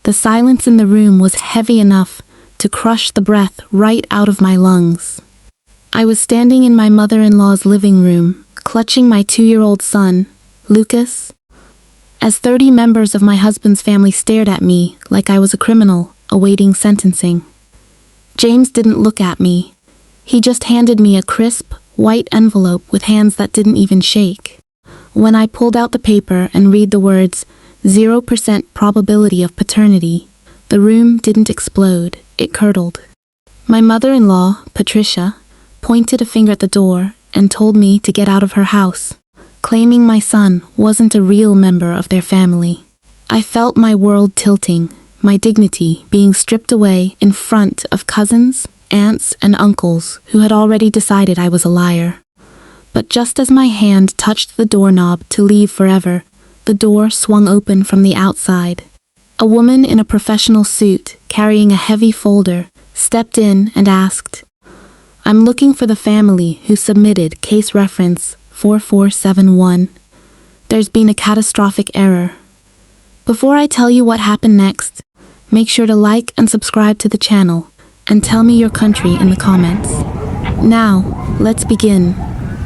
The silence in the room was heavy enough to crush the breath right out of my lungs. I was standing in my mother-in-law's living room, clutching my 2-year-old son, Lucas, as 30 members of my husband's family stared at me like I was a criminal awaiting sentencing. James didn't look at me. He just handed me a crisp, white envelope with hands that didn't even shake. When I pulled out the paper and read the words, 0% probability of paternity, the room didn't explode, it curdled. My mother-in-law, Patricia, pointed a finger at the door and told me to get out of her house, claiming my son wasn't a real member of their family. I felt my world tilting, my dignity being stripped away in front of cousins, aunts, and uncles who had already decided I was a liar. But just as my hand touched the doorknob to leave forever, the door swung open from the outside. A woman in a professional suit, carrying a heavy folder, stepped in and asked, "I'm looking for the family who submitted case reference 4471. There's been a catastrophic error." Before I tell you what happened next, make sure to like and subscribe to the channel and tell me your country in the comments. Now, let's begin.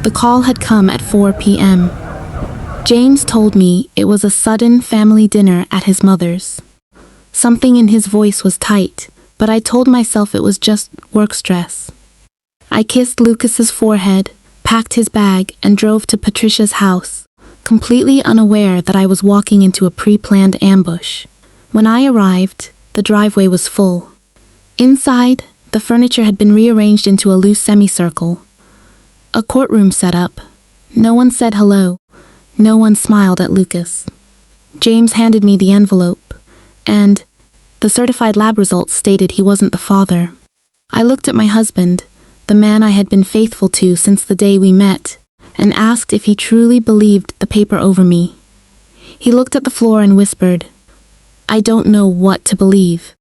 The call had come at 4 p.m. James told me it was a sudden family dinner at his mother's. Something in his voice was tight, but I told myself it was just work stress. I kissed Lucas's forehead, packed his bag, and drove to Patricia's house, completely unaware that I was walking into a pre-planned ambush. When I arrived, the driveway was full. Inside, the furniture had been rearranged into a loose semicircle. A courtroom set up. No one said hello. No one smiled at Lucas. James handed me the envelope, and the certified lab results stated he wasn't the father. I looked at my husband, the man I had been faithful to since the day we met, and asked if he truly believed the paper over me. He looked at the floor and whispered, "I don't know what to believe."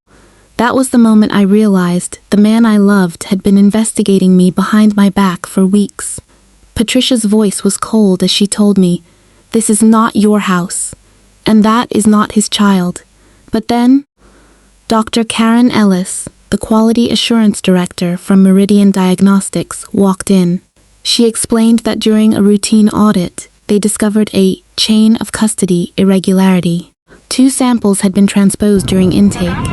That was the moment I realized the man I loved had been investigating me behind my back for weeks. Patricia's voice was cold as she told me, "This is not your house, and that is not his child." But then, Dr. Karen Ellis, the Quality Assurance Director from Meridian Diagnostics, walked in. She explained that during a routine audit, they discovered a chain of custody irregularity. 2 samples had been transposed during intake.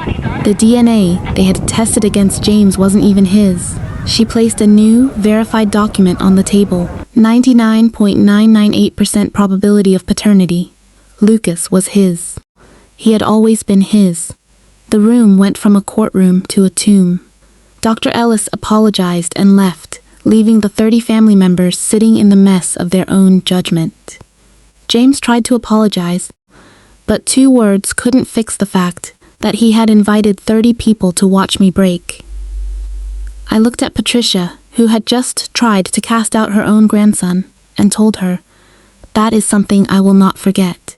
The DNA they had tested against James wasn't even his. She placed a new, verified document on the table. 99.998% probability of paternity. Lucas was his. He had always been his. The room went from a courtroom to a tomb. Dr. Ellis apologized and left, leaving the 30 family members sitting in the mess of their own judgment. James tried to apologize, but 2 words couldn't fix the fact that he had invited 30 people to watch me break. I looked at Patricia, who had just tried to cast out her own grandson, and told her, "That is something I will not forget."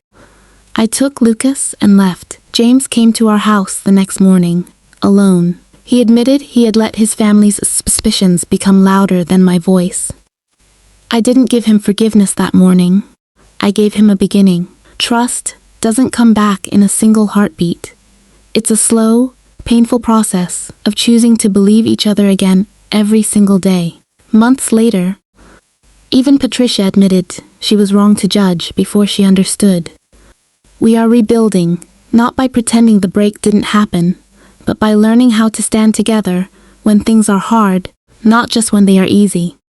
I took Lucas and left. James came to our house the next morning, alone. He admitted he had let his family's suspicions become louder than my voice. I didn't give him forgiveness that morning. I gave him a beginning. Trust doesn't come back in a single heartbeat. It's a slow, painful process of choosing to believe each other again every single day. Months later, even Patricia admitted she was wrong to judge before she understood. We are rebuilding, not by pretending the break didn't happen, but by learning how to stand together when things are hard, not just when they are easy.